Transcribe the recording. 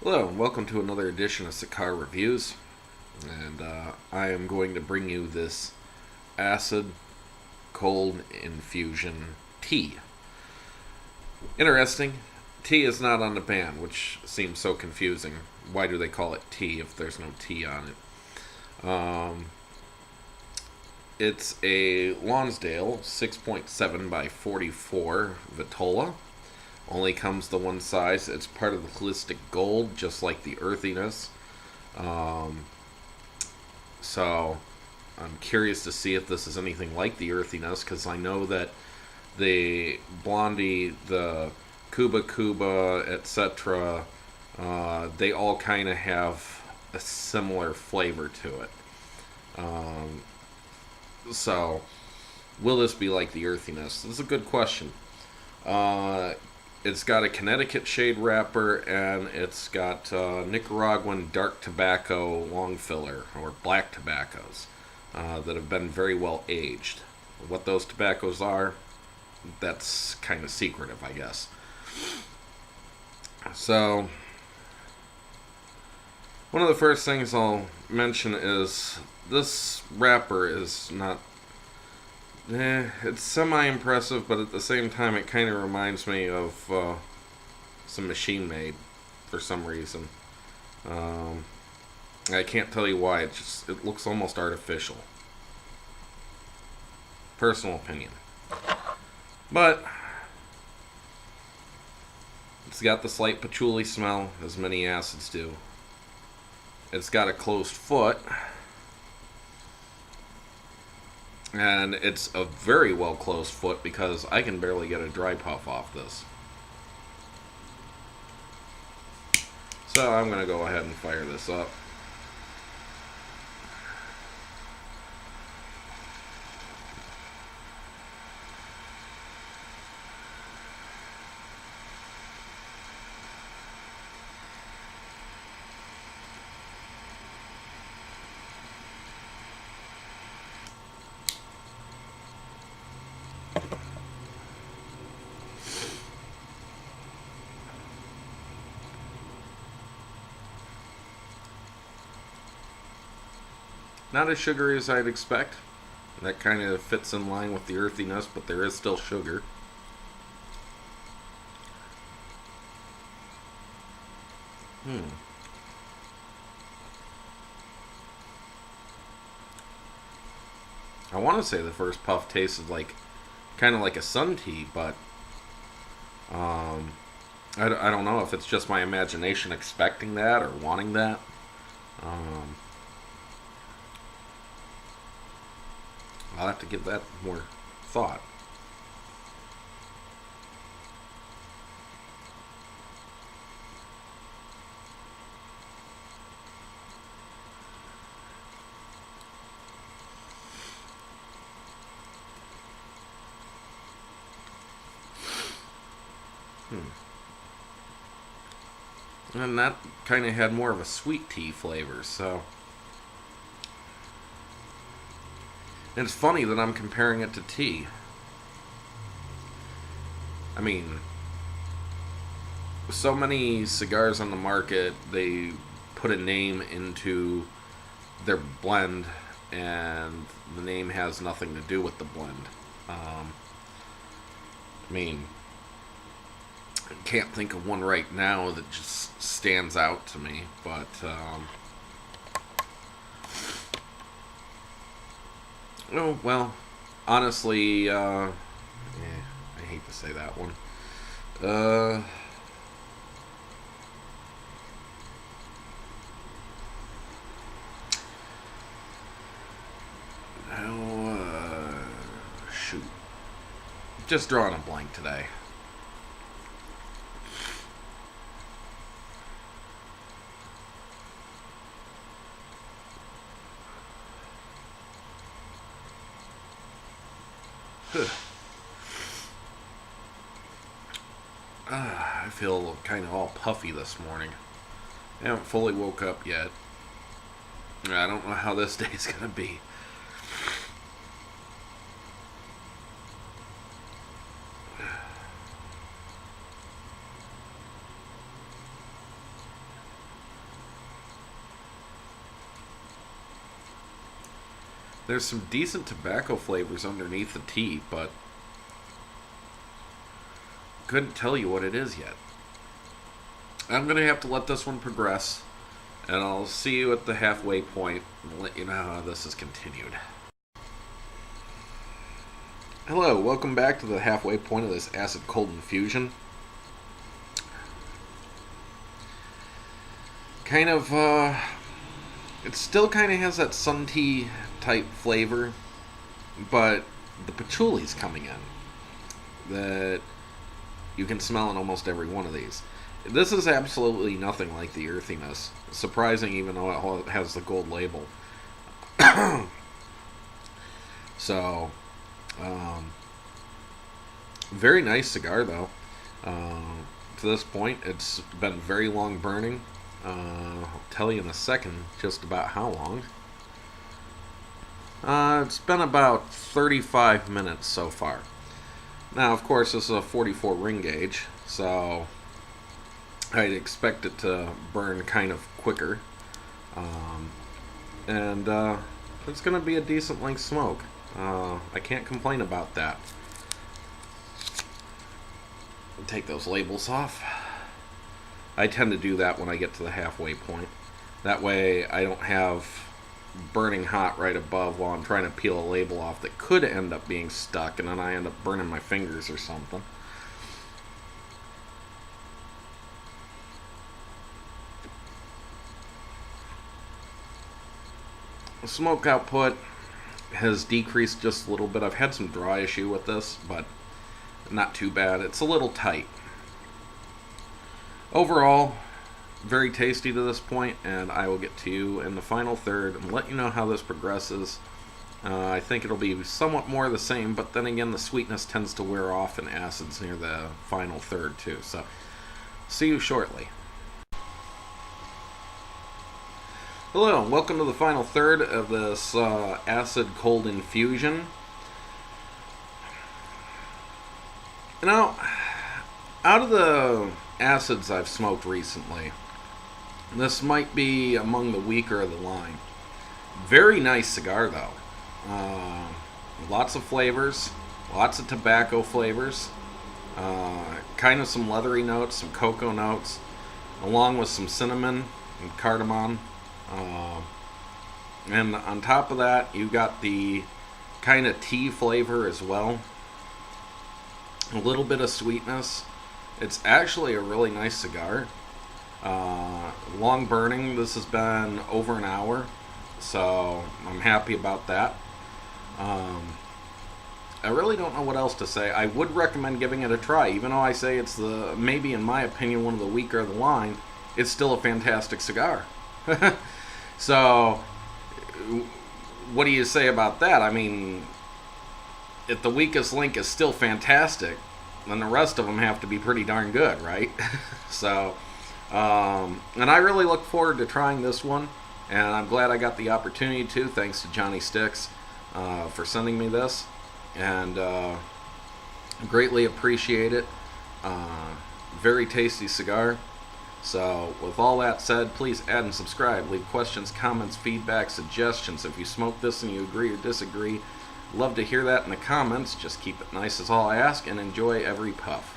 Hello, and welcome to another edition of Sik'ar Reviews. And I am going to bring you this acid cold infusion tea. Interesting, tea is not on the ban, which seems so confusing. Why do they call it tea if there's no tea on it? It's a Lonsdale 6.7 by 44 Vitola. Only comes the one size. It's part of the holistic gold, just like the earthiness. So I'm curious to see if this is anything like the earthiness, because I know that the Blondie, the Cuba, etc., they all kind of have a similar flavor to it. Um, so, will this be like the earthiness? This is a good question. Uh, it's got a Connecticut shade wrapper, and it's got Nicaraguan dark tobacco long filler, or black tobaccos, that have been very well aged. What those tobaccos are, that's kind of secretive, I guess. So, one of the first things I'll mention is this wrapper is not. It's semi-impressive, but at the same time, it kind of reminds me of some machine-made for some reason. Um, I can't tell you why. It looks almost artificial. Personal opinion, but it's got the slight patchouli smell, as many acids do. It's got a closed foot. And it's a very well closed foot because I can barely get a dry puff off this. So I'm going to go ahead and fire this up. Not as sugary as I'd expect. That kind of fits in line with the earthiness, but there is still sugar. Hmm. I want to say the first puff tasted like kind of like a sun tea, but um, I don't know if it's just my imagination expecting that or wanting that. Um, I'll have to give that more thought. Hmm. And that kind of had more of a sweet tea flavor, so. And it's funny that I'm comparing it to tea. I mean, so many cigars on the market, they put a name into their blend, and the name has nothing to do with the blend. I mean, I can't think of one right now that just stands out to me, but oh well. Honestly, I hate to say that one. Uh, oh, shoot. Just drawing a blank today. I feel kind of all puffy this morning. I haven't fully woke up yet. I don't know how this day's gonna be. There's some decent tobacco flavors underneath the tea, but couldn't tell you what it is yet. I'm going to have to let this one progress, and I'll see you at the halfway point and let you know how this is continued. Hello, welcome back to the halfway point of this acid cold infusion. Kind of, it still kind of has that sun tea type flavor, but the patchouli's coming in that you can smell in almost every one of these. This is absolutely nothing like the earthiness. Surprising, even though it has the gold label. So, very nice cigar, though. To this point, it's been very long burning. I'll tell you in a second just about how long. It's been about 35 minutes so far. Now, of course, this is a 44 ring gauge, so I'd expect it to burn kind of quicker. And it's going to be a decent length smoke. I can't complain about that. Take those labels off. I tend to do that when I get to the halfway point. That way I don't have burning hot right above while I'm trying to peel a label off that could end up being stuck, and then I end up burning my fingers or something. The smoke output has decreased just a little bit. I've had some dry issue with this, but not too bad. It's a little tight. Overall, very tasty to this point, and I will get to you in the final third and let you know how this progresses. I think it'll be somewhat more the same, but then again, the sweetness tends to wear off in acids near the final third too. So, see you shortly. Hello, and welcome to the final third of this acid cold infusion. Now, out of the acids I've smoked recently, this might be among the weaker of the line. Very nice cigar, though. Lots of flavors, lots of tobacco flavors, kind of some leathery notes, some cocoa notes, along with some cinnamon and cardamom. And on top of that, you got the kind of tea flavor as well. A little bit of sweetness. It's actually a really nice cigar. Long burning. This has been over an hour, so I'm happy about that. I really don't know what else to say. I would recommend giving it a try, even though I say it's maybe in my opinion one of the weaker of the line. It's still a fantastic cigar. So, what do you say about that? I mean, if the weakest link is still fantastic, then the rest of them have to be pretty darn good, right? So, and I really look forward to trying this one, and I'm glad I got the opportunity to, thanks to Johnny Sticks for sending me this, and greatly appreciate it. Very tasty cigar. So, with all that said, please add and subscribe. Leave questions, comments, feedback, suggestions. If you smoke this and you agree or disagree, love to hear that in the comments. Just keep it nice is all I ask, and enjoy every puff.